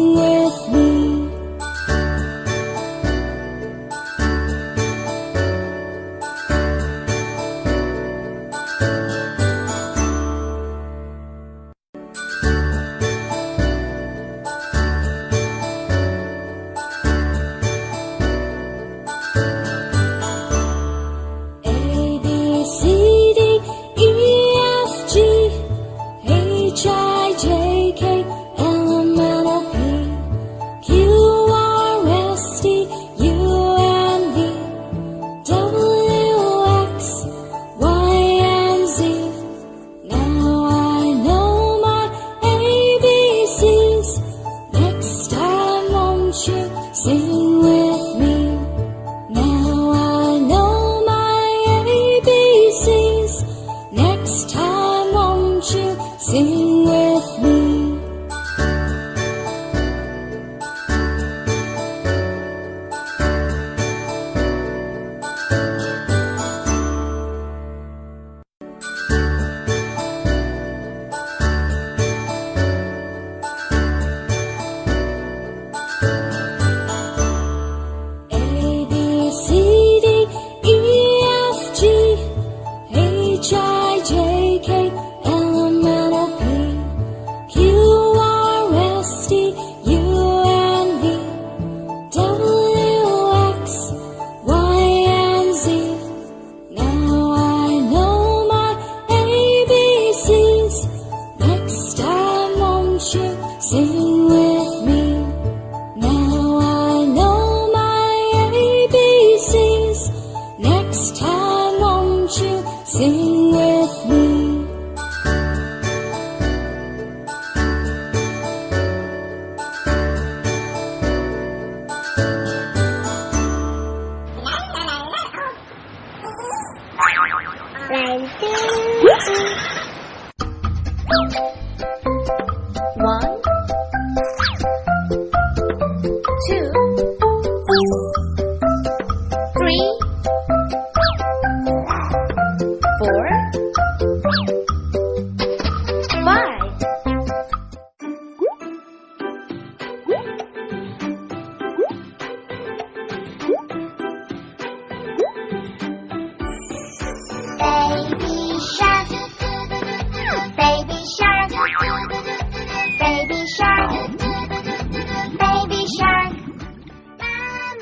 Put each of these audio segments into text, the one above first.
sing with me. Sing with me. Now I know my ABCs. Next time, won't you sing with me? Sing with me. Now I know my ABCs. Next time, won't you sing with me? One, two, three, four, five. Baby shark, baby shark, baby shark, baby shark.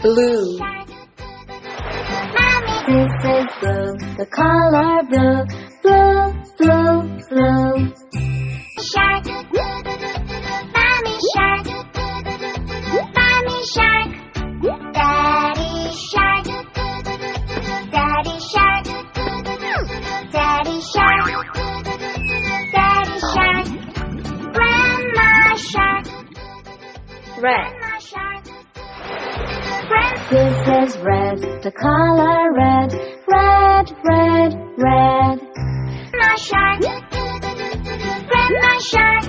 Blue. Mommy, This is blue, the color blue, blue, blue, blue. shark, mommy shark, mommy shark, daddy shark, daddy shark, daddy shark, daddy shark, grandma shark, Red. grandma shark, This is red, the color red, red, red, red. grandma shark, grandma shark,